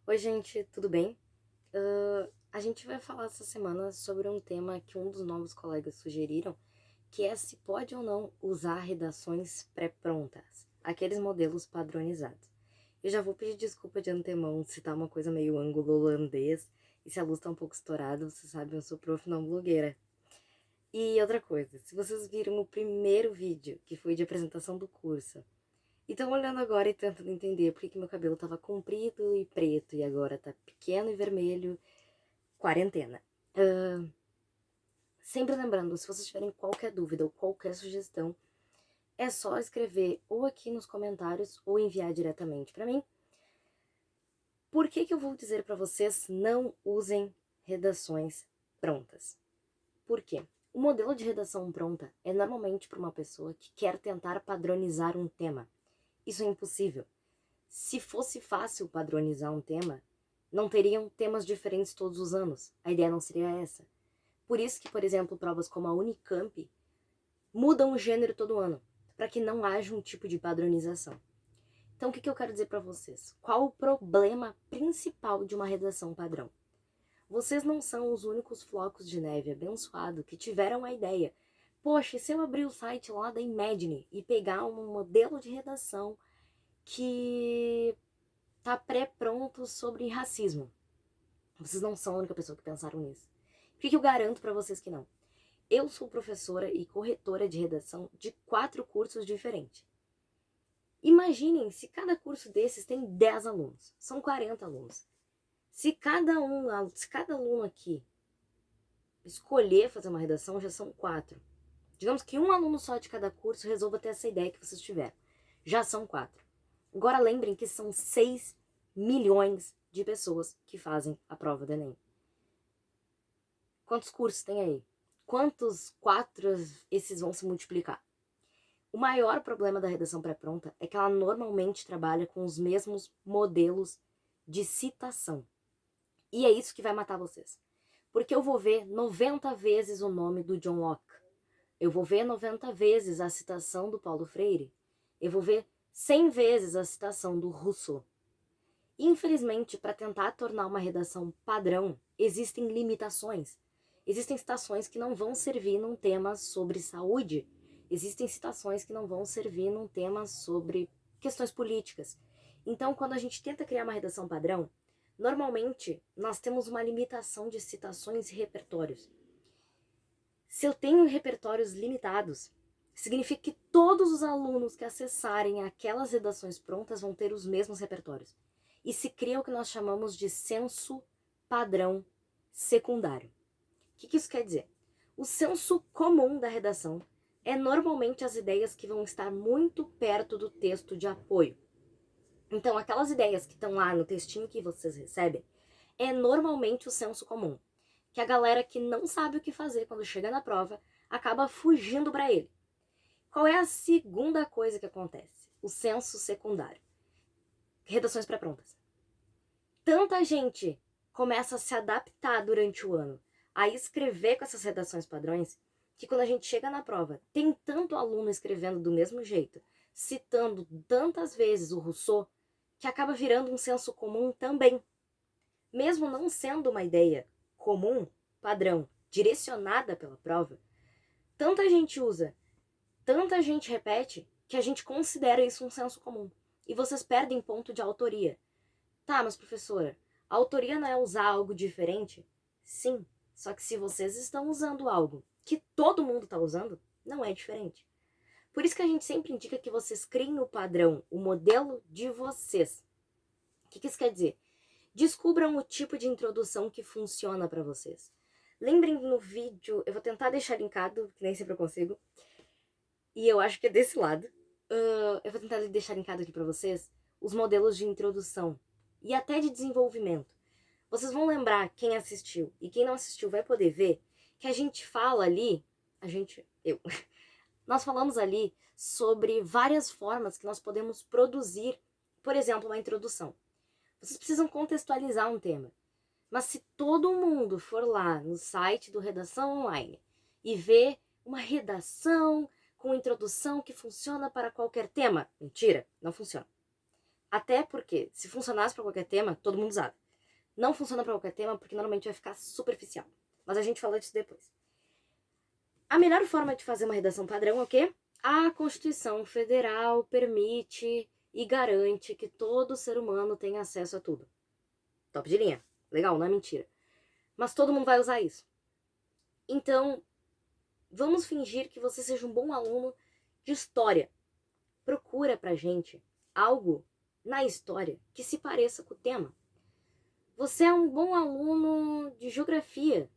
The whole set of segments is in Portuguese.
Oi, gente, tudo bem? A gente vai falar essa semana sobre um tema que um dos novos colegas sugeriram, que é se pode ou não usar redações pré-prontas, aqueles modelos padronizados. Eu já vou pedir desculpa de antemão se tá uma coisa meio ângulo-holandês e se a luz tá um pouco estourada, vocês sabem, eu sou prof, não blogueira. E outra coisa, se vocês viram o primeiro vídeo, que foi de apresentação do curso, e estão olhando agora e tentando entender por que meu cabelo tava comprido e preto e agora tá pequeno e vermelho, quarentena. Sempre lembrando, se vocês tiverem qualquer dúvida ou qualquer sugestão, é só escrever ou aqui nos comentários ou enviar diretamente para mim. Por que eu vou dizer para vocês não usem redações prontas? Por quê? O modelo de redação pronta é normalmente para uma pessoa que quer tentar padronizar um tema. Isso é impossível. Se fosse fácil padronizar um tema, não teriam temas diferentes todos os anos. A ideia não seria essa. Por isso que, por exemplo, provas como a Unicamp mudam o gênero todo ano, para que não haja um tipo de padronização. Então, o que eu quero dizer para vocês? Qual o problema principal de uma redação padrão? Vocês não são os únicos flocos de neve abençoado que tiveram a ideia. Poxa, e se eu abrir o site lá da Imagine e pegar um modelo de redação que tá pré-pronto sobre racismo? Vocês não são a única pessoa que pensaram nisso. Por que eu garanto para vocês que não? Eu sou professora e corretora de redação de 4 cursos diferentes. Imaginem se cada curso desses tem 10 alunos, são 40 alunos. Se cada aluno aqui escolher fazer uma redação, já são 4. Digamos que um aluno só de cada curso resolva ter essa ideia que vocês tiveram. Já são 4. Agora lembrem que são 6 milhões de pessoas que fazem a prova do Enem. Quantos cursos tem aí? Quantos 4 esses vão se multiplicar? O maior problema da redação pré-pronta é que ela normalmente trabalha com os mesmos modelos de citação. E é isso que vai matar vocês. Porque eu vou ver 90 vezes o nome do John Locke. Eu vou ver 90 vezes a citação do Paulo Freire. Eu vou ver 100 vezes a citação do Rousseau. Infelizmente, para tentar tornar uma redação padrão, existem limitações. Existem citações que não vão servir num tema sobre saúde. Existem citações que não vão servir num tema sobre questões políticas. Então, quando a gente tenta criar uma redação padrão, normalmente nós temos uma limitação de citações e repertórios. Se eu tenho repertórios limitados, significa que todos os alunos que acessarem aquelas redações prontas vão ter os mesmos repertórios. E se cria o que nós chamamos de senso padrão secundário. O que isso quer dizer? O senso comum da redação é normalmente as ideias que vão estar muito perto do texto de apoio. Então, aquelas ideias que estão lá no textinho que vocês recebem é normalmente o senso comum, que a galera que não sabe o que fazer quando chega na prova acaba fugindo para ele. Qual é a segunda coisa que acontece? O senso secundário. Redações pré-prontas. Tanta gente começa a se adaptar durante o ano a escrever com essas redações padrões, que quando a gente chega na prova, tem tanto aluno escrevendo do mesmo jeito, citando tantas vezes o Rousseau, que acaba virando um senso comum também. Mesmo não sendo uma ideia comum, padrão, direcionada pela prova, tanta gente usa, tanta gente repete, que a gente considera isso um senso comum. E vocês perdem ponto de autoria. Tá, mas professora, a autoria não é usar algo diferente? Sim, só que se vocês estão usando algo que todo mundo está usando, não é diferente. Por isso que a gente sempre indica que vocês criem o padrão, o modelo de vocês. O que isso quer dizer? Descubram o tipo de introdução que funciona para vocês. Lembrem no vídeo, eu vou tentar deixar linkado, que nem sempre eu consigo, e eu acho que é desse lado. Eu vou tentar deixar linkado aqui para vocês os modelos de introdução e até de desenvolvimento. Vocês vão lembrar, quem assistiu e quem não assistiu vai poder ver, que a gente fala ali, nós falamos ali sobre várias formas que nós podemos produzir, por exemplo, uma introdução. Vocês precisam contextualizar um tema. Mas se todo mundo for lá no site do Redação Online e ver uma redação com introdução que funciona para qualquer tema, mentira, não funciona. Até porque, se funcionasse para qualquer tema, todo mundo usava. Não funciona para qualquer tema porque normalmente vai ficar superficial. Mas a gente fala disso depois. A melhor forma de fazer uma redação padrão é o quê? A Constituição Federal permite e garante que todo ser humano tenha acesso a tudo. Top de linha. Legal, não é mentira. Mas todo mundo vai usar isso. Então, vamos fingir que você seja um bom aluno de história. Procura pra gente algo na história que se pareça com o tema. Você é um bom aluno de geografia.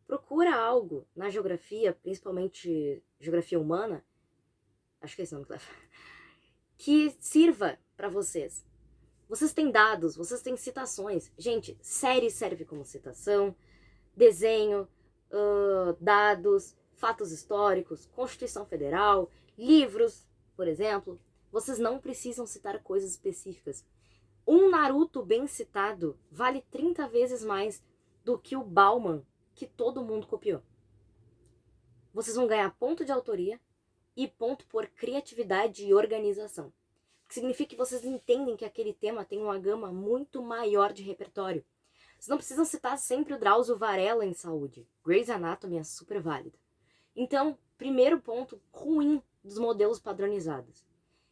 Procura algo na geografia, principalmente geografia humana, acho que é esse nome que leva, que sirva para vocês. Vocês têm dados, vocês têm citações. Gente, série serve como citação, desenho, dados, fatos históricos, Constituição Federal, livros, por exemplo. Vocês não precisam citar coisas específicas. Um Naruto bem citado vale 30 vezes mais do que o Bauman, que todo mundo copiou. Vocês vão ganhar ponto de autoria e ponto por criatividade e organização. Que significa que vocês entendem que aquele tema tem uma gama muito maior de repertório. Vocês não precisam citar sempre o Drauzio Varela em saúde. Grey's Anatomy é super válida. Então, primeiro ponto ruim dos modelos padronizados.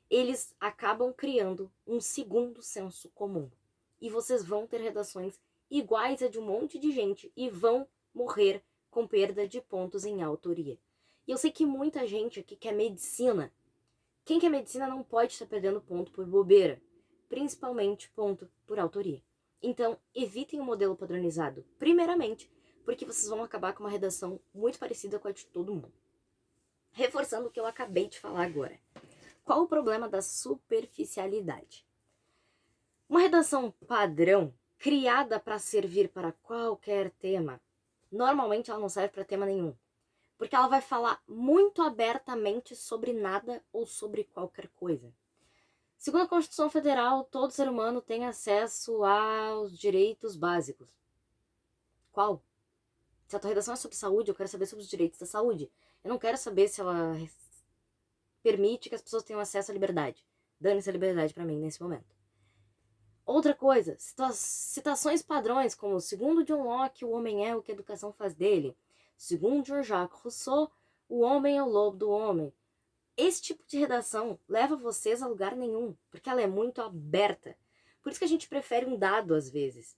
Eles acabam criando um segundo senso comum. E vocês vão ter redações iguais a de um monte de gente e vão morrer com perda de pontos em autoria. E eu sei que muita gente aqui quer medicina. Quem quer medicina não pode estar perdendo ponto por bobeira, principalmente ponto por autoria. Então, evitem o modelo padronizado, primeiramente, porque vocês vão acabar com uma redação muito parecida com a de todo mundo. Reforçando o que eu acabei de falar agora. Qual o problema da superficialidade? Uma redação padrão, criada para servir para qualquer tema, normalmente ela não serve para tema nenhum. Porque ela vai falar muito abertamente sobre nada ou sobre qualquer coisa. Segundo a Constituição Federal, todo ser humano tem acesso aos direitos básicos. Qual? Se a tua redação é sobre saúde, eu quero saber sobre os direitos da saúde. Eu não quero saber se ela permite que as pessoas tenham acesso à liberdade. Dane-se a liberdade para mim nesse momento. Outra coisa, citações padrões como segundo John Locke, o homem é o que a educação faz dele. Segundo Jean-Jacques Rousseau, o homem é o lobo do homem. Esse tipo de redação leva vocês a lugar nenhum, porque ela é muito aberta. Por isso que a gente prefere um dado às vezes.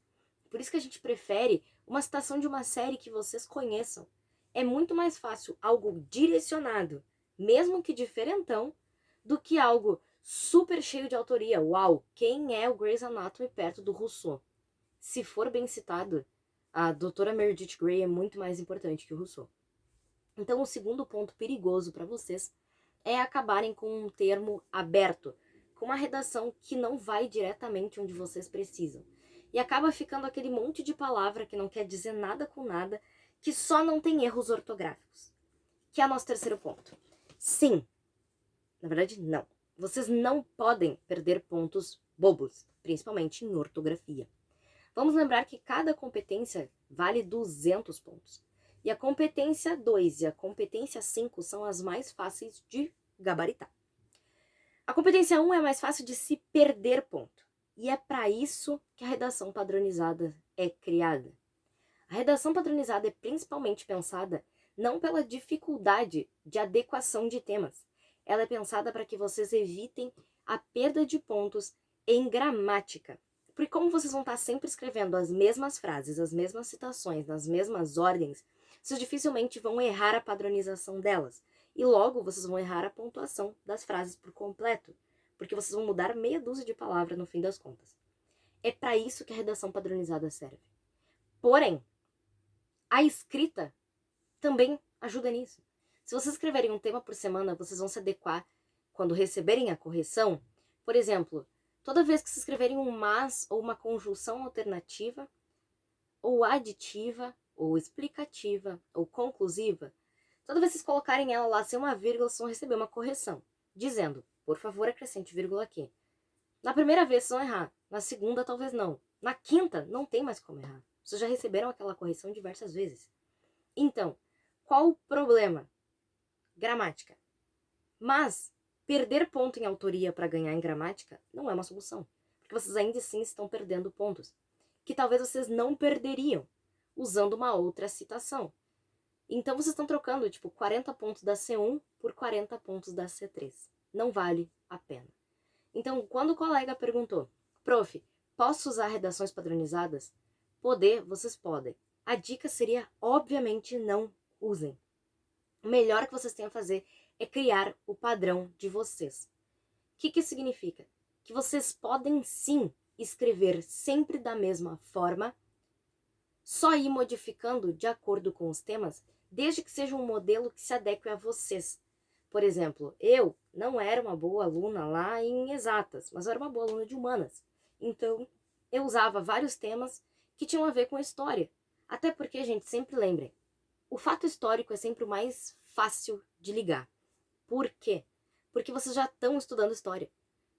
Por isso que a gente prefere uma citação de uma série que vocês conheçam. É muito mais fácil algo direcionado, mesmo que diferentão, do que algo super cheio de autoria. Uau, quem é o Grey's Anatomy perto do Rousseau? Se for bem citado, a doutora Meredith Grey é muito mais importante que o Rousseau. Então, o segundo ponto perigoso para vocês é acabarem com um termo aberto, com uma redação que não vai diretamente onde vocês precisam. E acaba ficando aquele monte de palavra que não quer dizer nada com nada, que só não tem erros ortográficos. Que é o nosso terceiro ponto. Sim, na verdade não. Vocês não podem perder pontos bobos, principalmente em ortografia. Vamos lembrar que cada competência vale 200 pontos. E a competência 2 e a competência 5 são as mais fáceis de gabaritar. A competência 1 é mais fácil de se perder ponto. E é para isso que a redação padronizada é criada. A redação padronizada é principalmente pensada não pela dificuldade de adequação de temas. Ela é pensada para que vocês evitem a perda de pontos em gramática. Porque como vocês vão estar sempre escrevendo as mesmas frases, as mesmas citações, nas mesmas ordens, vocês dificilmente vão errar a padronização delas. E logo vocês vão errar a pontuação das frases por completo. Porque vocês vão mudar meia dúzia de palavras no fim das contas. É para isso que a redação padronizada serve. Porém, a escrita também ajuda nisso. Se vocês escreverem um tema por semana, vocês vão se adequar quando receberem a correção. Por exemplo, toda vez que vocês escreverem um mas ou uma conjunção alternativa, ou aditiva, ou explicativa, ou conclusiva, toda vez que vocês colocarem ela lá sem uma vírgula, vocês vão receber uma correção, dizendo, por favor, acrescente vírgula aqui. Na primeira vez vocês vão errar, na segunda talvez não, na quinta não tem mais como errar. Vocês já receberam aquela correção diversas vezes. Então, qual o problema? Gramática. Mas perder ponto em autoria para ganhar em gramática não é uma solução. porque vocês ainda assim estão perdendo pontos, que talvez vocês não perderiam usando uma outra citação. Então vocês estão trocando, tipo, 40 pontos da C1 por 40 pontos da C3. Não vale a pena. Então, quando o colega perguntou, prof, posso usar redações padronizadas? Poder, vocês podem. A dica seria, obviamente, não usem. O melhor que vocês têm a fazer é criar o padrão de vocês. O que isso significa? Que vocês podem sim escrever sempre da mesma forma, só ir modificando de acordo com os temas, desde que seja um modelo que se adeque a vocês. Por exemplo, eu não era uma boa aluna lá em exatas, mas eu era uma boa aluna de humanas. Então, eu usava vários temas que tinham a ver com a história. Até porque, gente, sempre lembrem, o fato histórico é sempre o mais fácil de ligar. Por quê? Porque vocês já estão estudando história.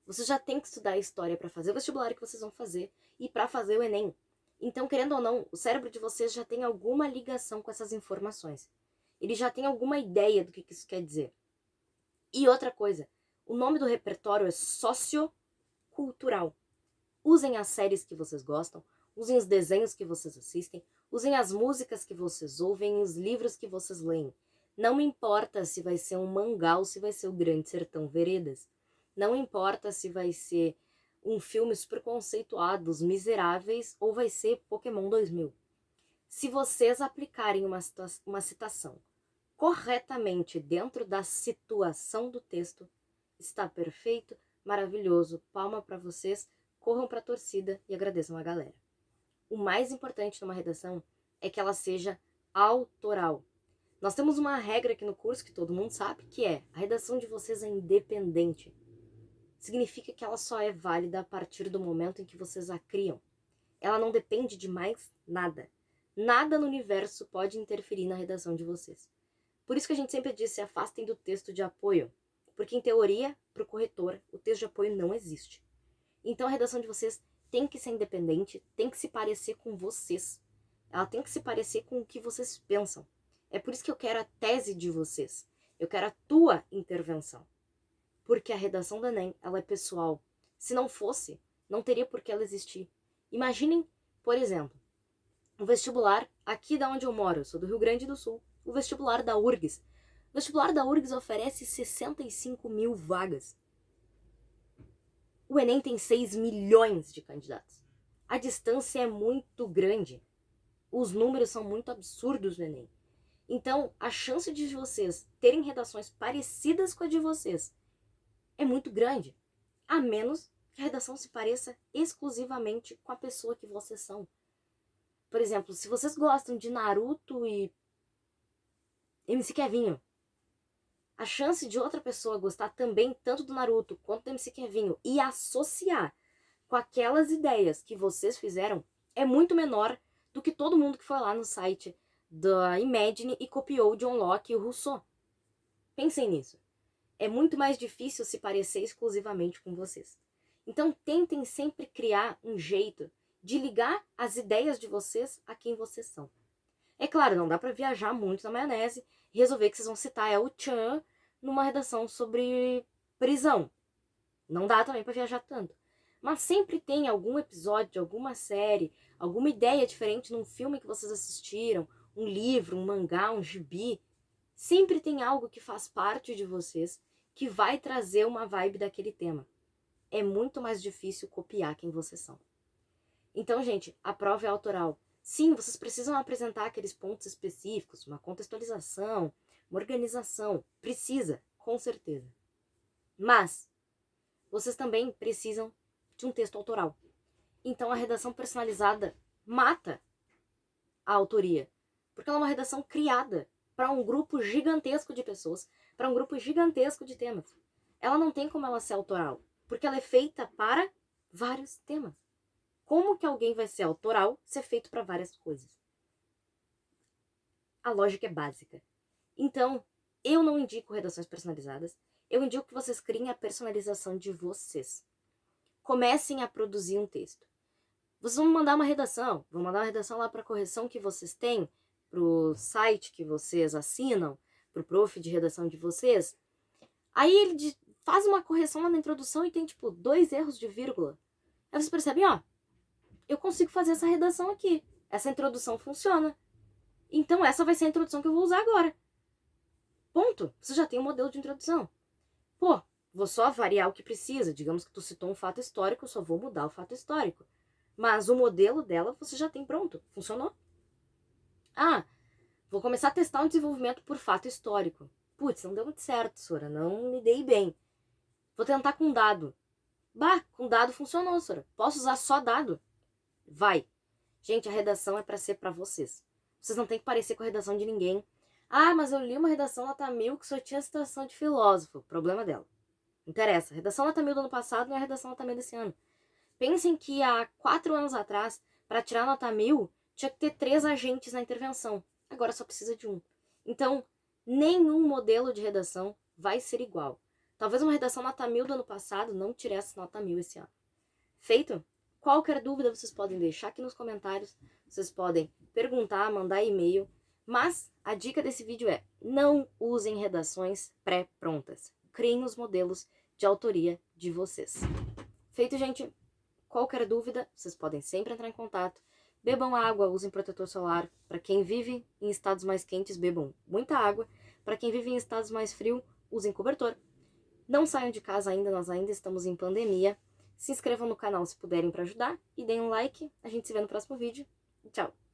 Vocês já têm que estudar história para fazer o vestibular que vocês vão fazer e para fazer o Enem. Então, querendo ou não, o cérebro de vocês já tem alguma ligação com essas informações. Ele já tem alguma ideia do que isso quer dizer. E outra coisa, o nome do repertório é sociocultural. Usem as séries que vocês gostam, usem os desenhos que vocês assistem, usem as músicas que vocês ouvem, os livros que vocês leem. Não me importa se vai ser um mangá ou se vai ser o Grande Sertão Veredas. Não importa se vai ser um filme super conceituado, Os Miseráveis, ou vai ser Pokémon 2000. Se vocês aplicarem uma citação corretamente dentro da situação do texto, está perfeito, maravilhoso, palma para vocês, corram para a torcida e agradeçam a galera. O mais importante numa redação é que ela seja autoral. Nós temos uma regra aqui no curso que todo mundo sabe, que é a redação de vocês é independente. Significa que ela só é válida a partir do momento em que vocês a criam. Ela não depende de mais nada. Nada no universo pode interferir na redação de vocês. Por isso que a gente sempre diz, se afastem do texto de apoio. Porque, em teoria, para o corretor, o texto de apoio não existe. Então, a redação de vocês tem que ser independente, tem que se parecer com vocês. Ela tem que se parecer com o que vocês pensam. É por isso que eu quero a tese de vocês. Eu quero a tua intervenção. Porque a redação do Enem, ela é pessoal. Se não fosse, não teria por que ela existir. Imaginem, por exemplo, o vestibular aqui da onde eu moro, eu sou do Rio Grande do Sul, o vestibular da URGS. O vestibular da URGS oferece 65 mil vagas. O Enem tem 6 milhões de candidatos. A distância é muito grande. Os números são muito absurdos no Enem. Então, a chance de vocês terem redações parecidas com a de vocês é muito grande. A menos que a redação se pareça exclusivamente com a pessoa que vocês são. Por exemplo, se vocês gostam de Naruto e MC Kevinho, a chance de outra pessoa gostar também tanto do Naruto quanto do MC Kevinho e associar com aquelas ideias que vocês fizeram é muito menor do que todo mundo que foi lá no site da Imagine e copiou o John Locke e o Rousseau. Pensem nisso. É muito mais difícil se parecer exclusivamente com vocês. Então tentem sempre criar um jeito de ligar as ideias de vocês a quem vocês são. É claro, não dá para viajar muito na maionese e resolver que vocês vão citar El Chan numa redação sobre prisão. Não dá também para viajar tanto. Mas sempre tem algum episódio de alguma série, alguma ideia diferente num filme que vocês assistiram, um livro, um mangá, um gibi. Sempre tem algo que faz parte de vocês que vai trazer uma vibe daquele tema. É muito mais difícil copiar quem vocês são. Então, gente, a prova é autoral. Sim, vocês precisam apresentar aqueles pontos específicos, uma contextualização, uma organização. Precisa, com certeza. Mas vocês também precisam de um texto autoral. Então, a redação personalizada mata a autoria, porque ela é uma redação criada para um grupo gigantesco de pessoas, para um grupo gigantesco de temas. Ela não tem como ela ser autoral, porque ela é feita para vários temas. Como que alguém vai ser autoral se é feito para várias coisas? A lógica é básica. Então, eu não indico redações personalizadas, eu indico que vocês criem a personalização de vocês. Comecem a produzir um texto. Vocês vão mandar uma redação, vão mandar uma redação lá para a correção que vocês têm, para o site que vocês assinam, para o prof de redação de vocês. Aí ele faz uma correção lá na introdução e tem, 2 erros de vírgula. Aí vocês percebem, ó, eu consigo fazer essa redação aqui. Essa introdução funciona. Então essa vai ser a introdução que eu vou usar agora. Ponto. Você já tem um modelo de introdução. Pô, vou só variar o que precisa. Digamos que tu citou um fato histórico, eu só vou mudar o fato histórico. Mas o modelo dela você já tem pronto. Funcionou. Ah, vou começar a testar um desenvolvimento por fato histórico. Putz, não deu muito certo, Sora. Não me dei bem. Vou tentar com dado. Bah, com dado funcionou, Sora. Posso usar só dado? Vai. Gente, a redação é pra ser pra vocês. Vocês não tem que parecer com a redação de ninguém. Ah, mas eu li uma redação nota 1000 que só tinha citação de filósofo. Problema dela. Interessa. A redação nota 1000 do ano passado não é a redação nota 1000 desse ano. Pensem que há 4 anos atrás, para tirar nota 1000, tinha que ter 3 agentes na intervenção. Agora só precisa de um. Então, nenhum modelo de redação vai ser igual. Talvez uma redação nota 1000 do ano passado não tivesse nota 1000 esse ano. Feito? Qualquer dúvida vocês podem deixar aqui nos comentários. Vocês podem perguntar, mandar e-mail. Mas a dica desse vídeo é: não usem redações pré-prontas. Criem os modelos de autoria de vocês. Feito, gente? Qualquer dúvida, vocês podem sempre entrar em contato. Bebam água, usem protetor solar. Para quem vive em estados mais quentes, bebam muita água. Para quem vive em estados mais frios, usem cobertor. Não saiam de casa ainda, nós ainda estamos em pandemia. Se inscrevam no canal se puderem para ajudar e deem um like. A gente se vê no próximo vídeo. Tchau!